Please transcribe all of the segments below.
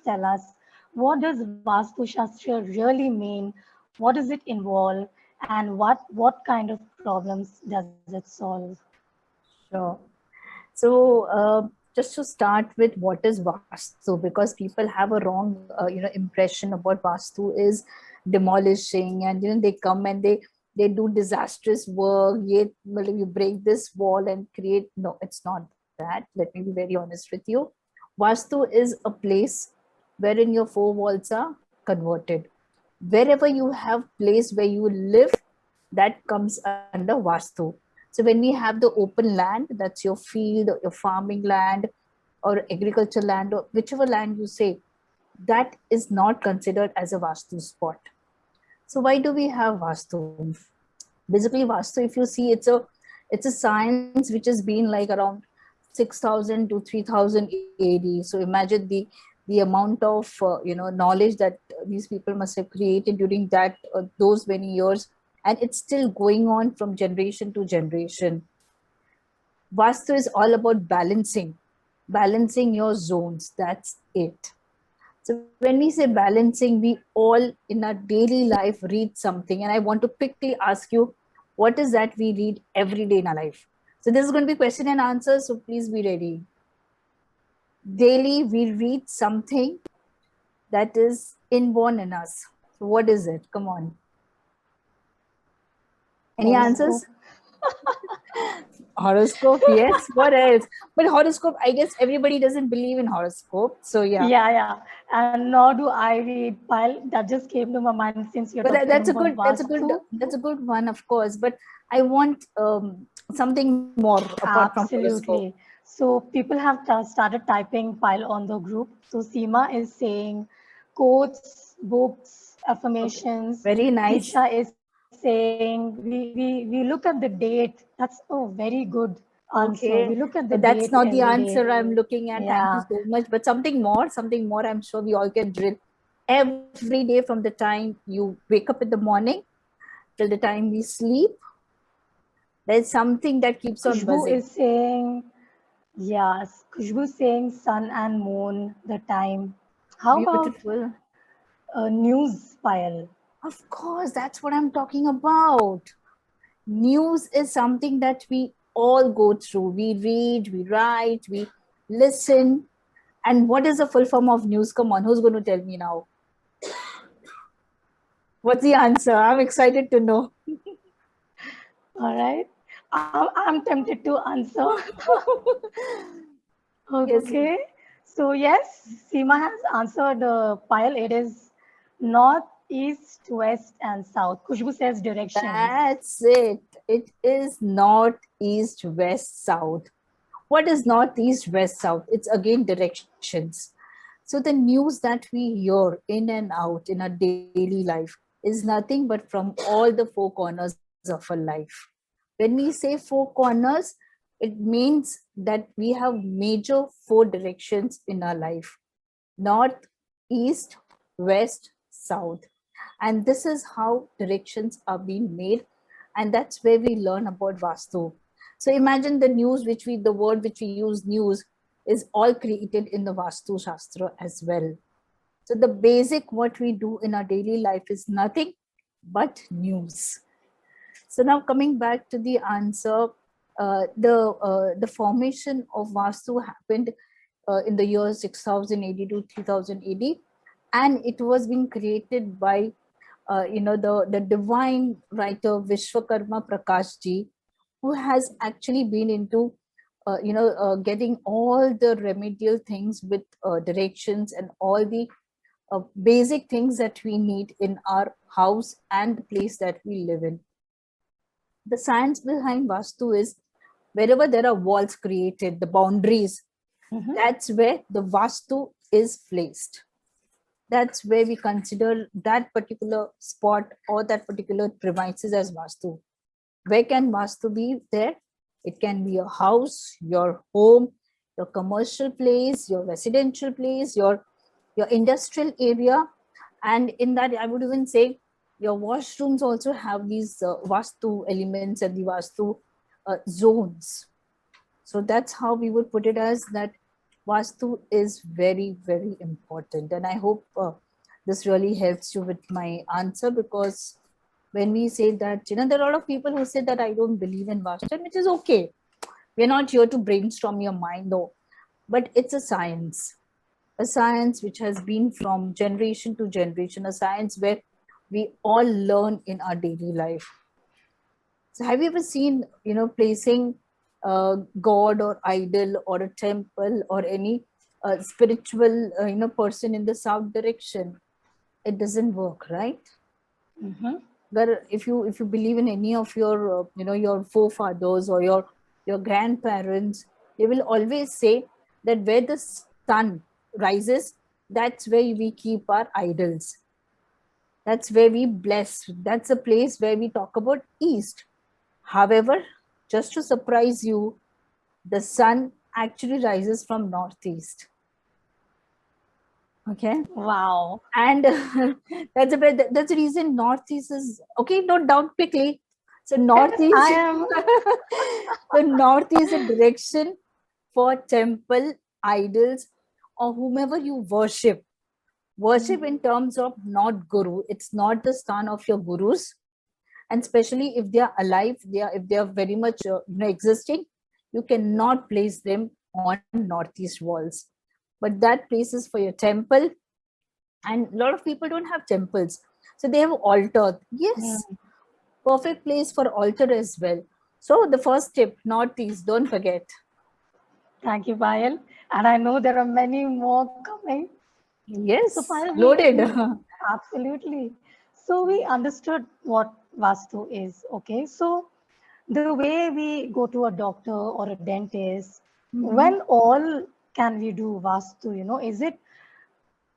tell us, what does Vastu Shastra really mean? What does it involve? And what kind of problems does it solve? Sure. So, just to start with, what is Vastu? Because people have a wrong, impression about Vastu is demolishing, and they come and they do disastrous work. Yet, well, you break this wall and create. No, it's not that. Let me be very honest with you. Vastu is a place wherein your four walls are converted. Wherever you have place where you live, that comes under Vastu. So when we have the open land, that's your field, your farming land, or agriculture land, or whichever land you say, that is not considered as a Vastu spot. So why do we have Vastu? Basically, Vastu, if you see, it's a science which has been like around 6,000 to 3,000 AD. So imagine the amount of knowledge that these people must have created during those many years, and it's still going on from generation to generation. Vastu is all about balancing your zones. That's it. So when we say balancing, we all in our daily life read something. And I want to quickly ask you, what is that we read every day in our life? So this is going to be question and answer. So please be ready. Daily, we read something that is inborn in us. So what is it? Come on. Any answers? Horoscope, yes. What else? But horoscope, I guess everybody doesn't believe in horoscope. So yeah. Yeah. And nor do I read. Payal, that just came to my mind since you're talking That's about Vastu. a good one, of course. But I want something more apart from horoscope. Absolutely. So people have started typing Pile on the group. So Seema is saying quotes, books, affirmations. Okay. Very nice. Tisha is saying we look at the date. That's very good answer. We look at the date That's not every the day. answer I'm looking at. Yeah. Thank you so much. But something more, I'm sure we all can drill every day from the time you wake up in the morning till the time we sleep. There's something that keeps on Kushbu buzzing. is saying, yes, Kushbu saying sun and moon, the time. How Beautiful. about news file? Of course, that's what I'm talking about. News is something that we all go through. We read, we write, we listen. And what is the full form of news? Come on, who's going to tell me now? What's the answer? I'm excited to know. All right. I'm tempted to answer. Okay. Yes. So, yes, Seema has answered the pile. It is north, east, west, and south. Kushbu says directions. That's it. It is north, east, west, south. What is north, east, west, south? It's again directions. So the news that we hear in and out in our daily life is nothing but from all the four corners of our life. When we say four corners, it means that we have major four directions in our life: north, east, west, south. And this is how directions are being made. And that's where we learn about Vastu. So imagine the word which we use, news, is all created in the Vastu Shastra as well. So the basic what we do in our daily life is nothing but news. So now coming back to the answer, the formation of Vastu happened in the year 6000 AD to 3000 AD, and it was being created by the divine writer Vishwakarma Prakashji, who has actually been into getting all the remedial things with directions and all the basic things that we need in our house and the place that we live in. The science behind Vastu is wherever there are walls created, the boundaries, that's where the Vastu is placed. That's where we consider that particular spot or that particular premises as Vastu. Where can Vastu be there? It can be your house, your home, your commercial place, your residential place, your industrial area. And in that, I would even say your washrooms also have these Vastu elements and the Vastu zones. So that's how we would put it, as that Vastu is very, very important. And I hope this really helps you with my answer, because when we say that, there are a lot of people who say that I don't believe in Vastu, and which is okay. We're not here to brainstorm your mind, though, but it's a science which has been from generation to generation, a science where we all learn in our daily life. So have you ever seen, placing God or idol or a temple or any spiritual, person in the south direction? It doesn't work, right? Mm-hmm. But if you believe in any of your, your forefathers or your grandparents, they will always say that where the sun rises, that's where we keep our idols. That's where we bless. That's a place where we talk about east. However, just to surprise you, the sun actually rises from northeast. Okay. Wow. And that's the reason northeast is okay. Note down quickly. So I northeast, am. the north is a direction for temple, idols, or whomever you worship. Worship in terms of not guru. It's not the stan of your gurus, and especially if they are alive, if they are very much existing, you cannot place them on northeast walls. But that place is for your temple, and a lot of people don't have temples, so they have altar. Mm. Yes, perfect place for altar as well. So the first tip, northeast, don't forget. Thank you, Payal. And I know there are many more coming. So, Yes, Payal, loaded. we absolutely. So we understood what Vastu is. Okay. So the way we go to a doctor or a dentist, Mhm. when all can we do Vastu? Is it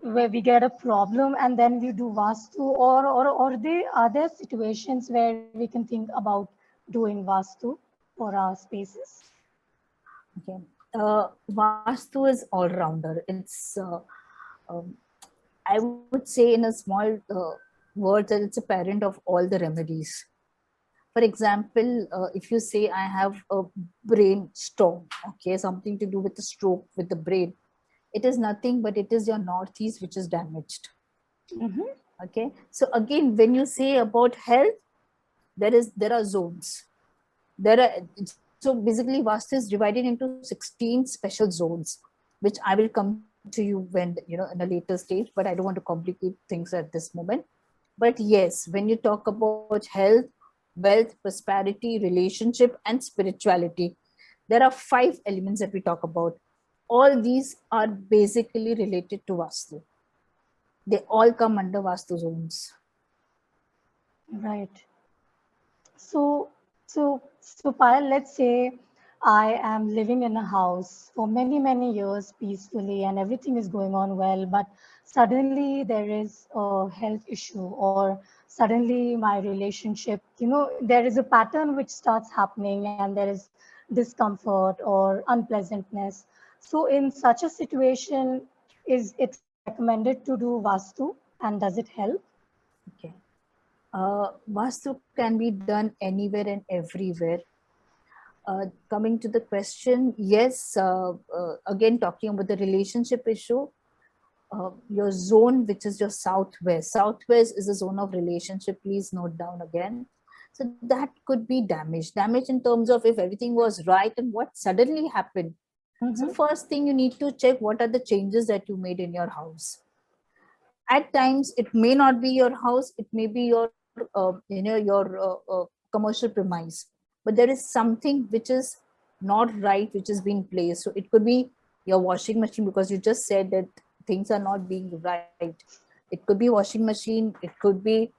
where we get a problem and then we do Vastu, or are there situations where we can think about doing Vastu for our spaces? Okay. Vastu is all rounder. Um, I would say in a small word that it's a parent of all the remedies. For example, if you say I have a brain storm, okay, something to do with the stroke with the brain, it is nothing but it is your northeast which is damaged. Mm-hmm. Okay. So again, when you say about health, there are zones. There are so basically Vastu is divided into 16 special zones, which I will come to you when in a later stage, but I don't want to complicate things at this moment. But yes, when you talk about health, wealth, prosperity, relationship, and spirituality, there are 5 elements that we talk about. All these are basically related to Vastu. They all come under Vastu zones. Right. So, so Payal, let's say I am living in a house for many, many years peacefully and everything is going on well, but suddenly there is a health issue, or suddenly my relationship, there is a pattern which starts happening and there is discomfort or unpleasantness. So in such a situation, is it recommended to do Vastu, and does it help? Okay. Vastu can be done anywhere and everywhere. Coming to the question, yes, again talking about the relationship issue, your zone, which is your southwest. Southwest is a zone of relationship. Please note down again. So that could be damaged. Damage in terms of if everything was right and what suddenly happened. So Mm-hmm. first thing you need to check what are the changes that you made in your house. At times, it may not be your house. It may be your, commercial premise. But there is something which is not right, which is being placed. So it could be your washing machine, because you just said that things are not being right. It could be washing machine. It could be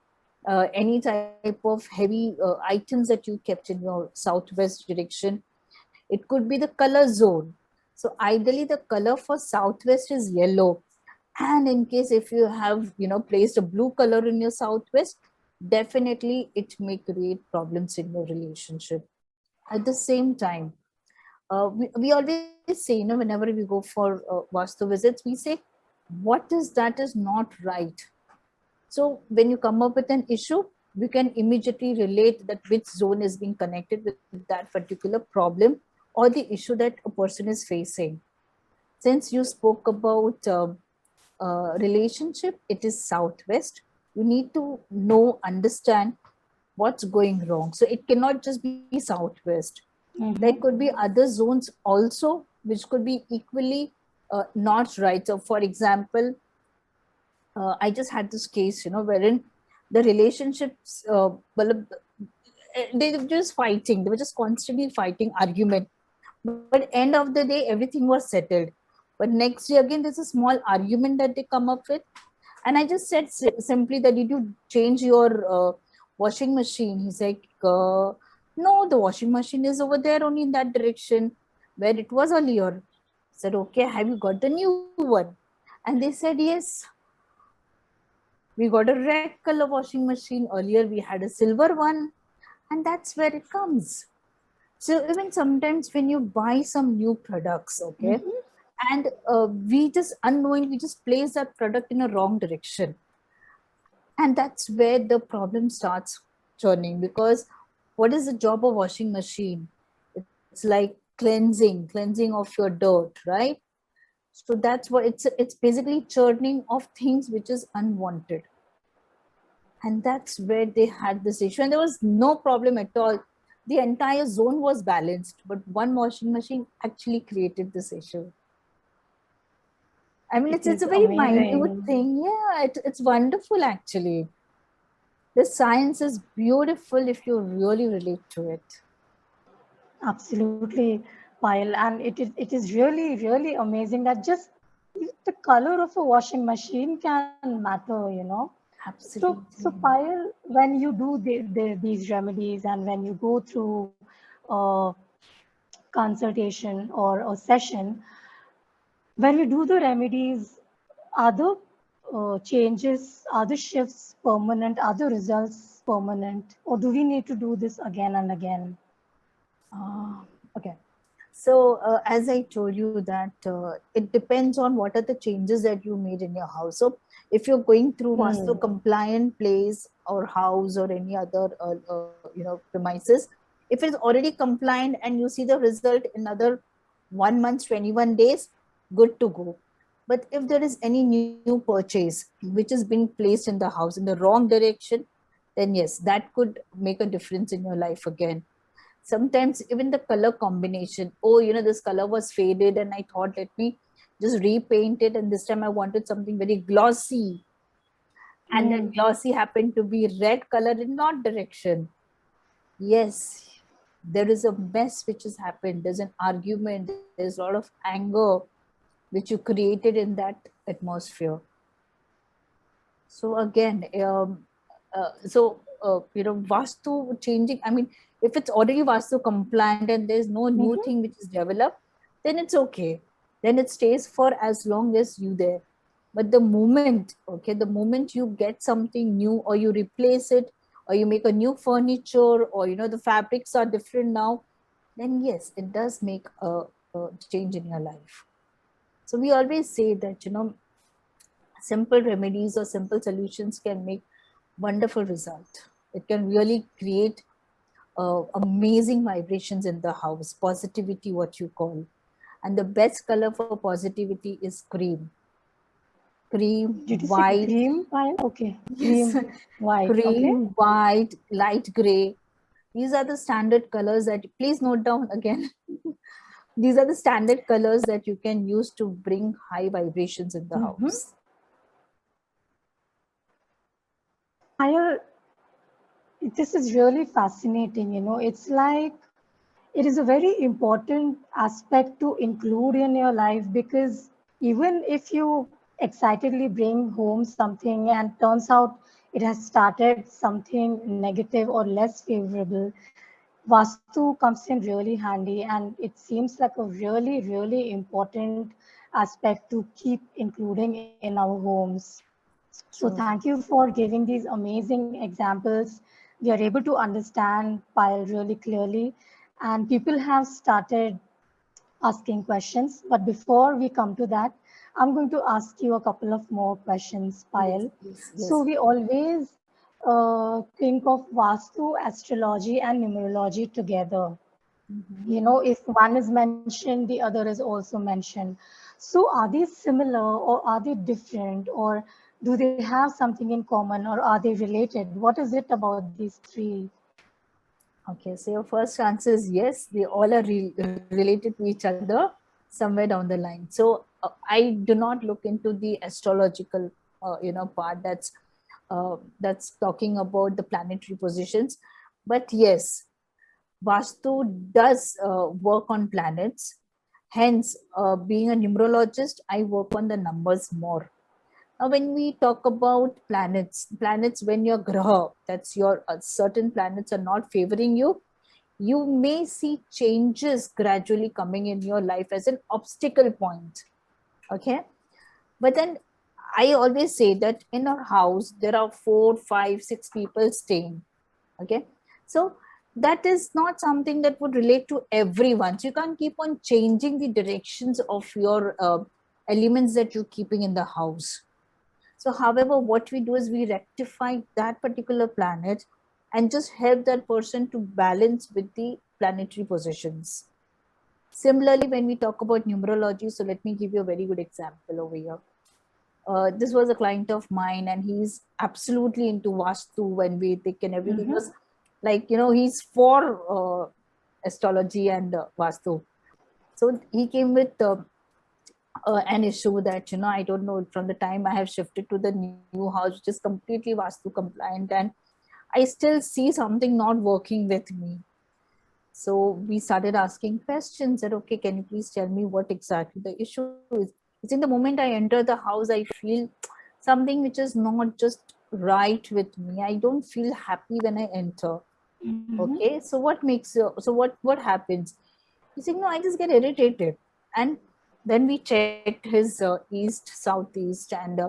any type of heavy items that you kept in your southwest direction. It could be the color zone. So ideally the color for southwest is yellow, and in case if you have placed a blue color in your southwest, definitely it may create problems in your relationship. At the same time, we always say, whenever we go for vastu visits, we say what is that is not right. So when you come up with an issue, we can immediately relate that which zone is being connected with that particular problem or the issue that a person is facing. Since you spoke about relationship, it is southwest. You need to know, understand what's going wrong. So it cannot just be southwest. There Mm-hmm. could be other zones also which could be equally not right. So for example, I just had this case, wherein the relationships, they were just fighting. They were just constantly fighting, argument. But end of the day, everything was settled. But next day again, there's a small argument that they come up with, and I just said simply that, did you change your washing machine? He's like, no, the washing machine is over there only in that direction where it was earlier. I said, okay, have you got the new one? And they said, yes, we got a red color washing machine. Earlier we had a silver one. And that's where it comes. So even sometimes when you buy some new products, okay, Mm-hmm. and we just unknowingly just place that product in a wrong direction, and that's where the problem starts churning. Because what is the job of washing machine? It's like cleansing of your dirt, right? So that's what it's basically churning of things which is unwanted. And that's where they had this issue, and there was no problem at all. The entire zone was balanced, but one washing machine actually created this issue. I mean, It it's is a very minute amazing. thing. Yeah, it's wonderful actually. The science is beautiful if you really relate to it. Absolutely, Payal. And it is really, really amazing that just the color of a washing machine can matter. So Absolutely. Payal, when you do these remedies and when you go through a consultation or a session, when we do the remedies, are the changes, are the shifts permanent, are the results permanent, or do we need to do this again and again? Okay. So, as I told you that it depends on what are the changes that you made in your house. So, if you're going through Vastu Hmm. compliant place or house or any other, premises, if it's already compliant and you see the result in another 1 month, 21 days, good to go. But if there is any new purchase which is being placed in the house in the wrong direction, then yes, that could make a difference in your life again. Sometimes even the color combination, oh, this color was faded and I thought, let me just repaint it, and this time I wanted something very glossy, and that Hmm. glossy happened to be red color in not direction. Yes, there is a mess which has happened. There's an argument, there's a lot of anger which you created in that atmosphere. So again, Vastu changing, I mean, if it's already Vastu compliant and there's no new Mm-hmm. thing which is developed, then it's okay. Then it stays for as long as you there. But the moment, okay, the moment you get something new, or you replace it, or you make a new furniture, or the fabrics are different now, then yes, it does make a change in your life. So we always say that, simple remedies or simple solutions can make wonderful result. It can really create amazing vibrations in the house, positivity, what you call. And the best color for positivity is cream. Cream, Did you say white. cream pile? Okay, Yes, cream, white. Okay. cream, white, light gray. These are the standard colors that, please note down again. These are the standard colors that you can use to bring high vibrations in the Mm-hmm. house. Pile, this is really fascinating. It's like it is a very important aspect to include in your life because even if you excitedly bring home something and turns out it has started something negative or less favorable, Vastu comes in really handy and it seems like a really, really important aspect to keep including in our homes. So True. thank you for giving these amazing examples. We are able to understand Pile really clearly, and people have started asking questions. But before we come to that, I'm going to ask you a couple of more questions, Yes, Payal. yes, So yes. we always think of Vastu, astrology, and numerology together. Mhm. You know, if one is mentioned, the other is also mentioned. So are they similar or are they different, or do they have something in common, or are they related? What is it about these three? Okay, so your first answer is yes, they all are related to each other somewhere down the line. So I do not look into the astrological, part that's talking about the planetary positions, but yes, Vastu does work on planets. Hence, being a numerologist, I work on the numbers more. Now, when we talk about planets, when your graha, that's your certain planets are not favoring you, you may see changes gradually coming in your life as an obstacle point. Okay. But then I always say that in our house, there are 4, 5, 6 people staying. Okay. So that is not something that would relate to everyone. So you can't keep on changing the directions of your elements that you're keeping in the house. So, however, what we do is we rectify that particular planet and just help that person to balance with the planetary positions. Similarly, when we talk about numerology, so let me give you a very good example over here. This was a client of mine, and he's absolutely into Vastu and Vedic and everything. Mm-hmm. Was like, he's for astrology and Vastu. So he came with an issue that, I don't know, from the time I have shifted to the new house, which is completely Vastu compliant, and I still see something not working with me. So we started asking questions that, okay, can you please tell me what exactly the issue is? It's in the moment I enter the house, I feel something which is not just right with me. I don't feel happy when I enter. Mm-hmm. Okay, so what happens? He said, no, I just get irritated. And then we checked his east, southeast, and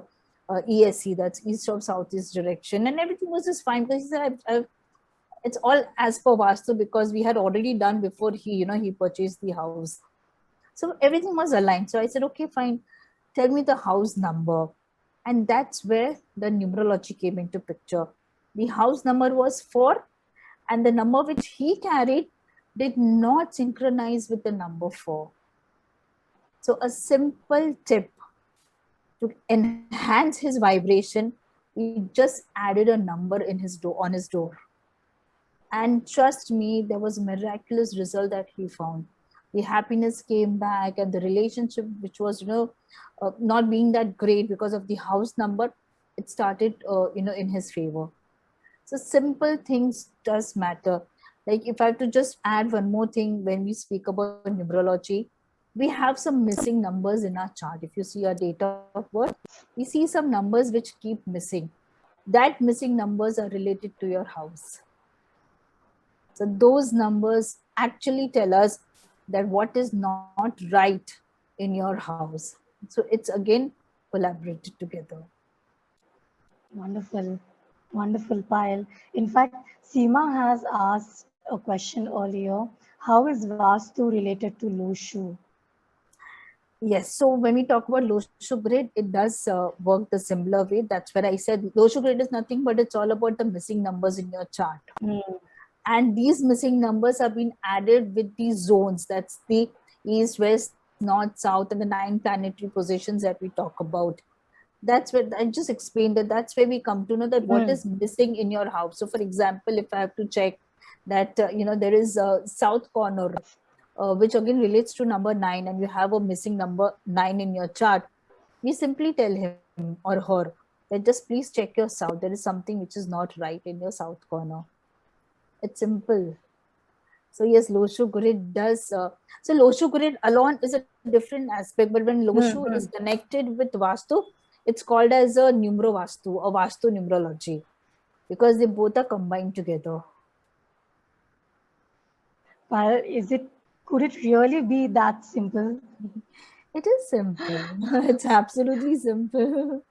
ESC, that's east of southeast direction, and everything was just fine because he said, it's all as per Vastu because we had already done before he purchased the house. So everything was aligned. So I said, okay, fine. Tell me the house number. And that's where the numerology came into picture. The house number was 4, and the number which he carried did not synchronize with the number 4. So a simple tip to enhance his vibration, we just added a number in his door on his door. And trust me, there was a miraculous result that he found. The happiness came back, and the relationship, which was not being that great because of the house number, it started in his favor. So simple things does matter. Like if I have to just add one more thing when we speak about numerology, we have some missing numbers in our chart. If you see our date of birth, we see some numbers which keep missing. That missing numbers are related to your house. So those numbers actually tell us that what is not right in your house. So it's again collaborated together. Wonderful. Wonderful, Payal. In fact, Seema has asked a question earlier. How is Vastu related to Lushu? Yes. So when we talk about Loshu grid, it does work the similar way. That's where I said Loshu grid is nothing but it's all about the missing numbers in your chart. Mm. And these missing numbers have been added with these zones. That's the east, west, north, south, and the 9 planetary positions that we talk about. That's where I just explained that that's where we come to know that what Mm. is missing in your house. So for example, if I have to check that there is a south corner which again relates to number 9, and you have a missing number 9 in your chart, we simply tell him or her that just please check your south. There is something which is not right in your south corner. It's simple. So yes, Loshu grid does. So Loshu grid alone is a different aspect, but when Loshu is Mm. connected with Vastu, it's called as a Numero Vastu or Vastu numerology because they both are combined together. Payal, could it really be that simple? It is simple. It's absolutely simple.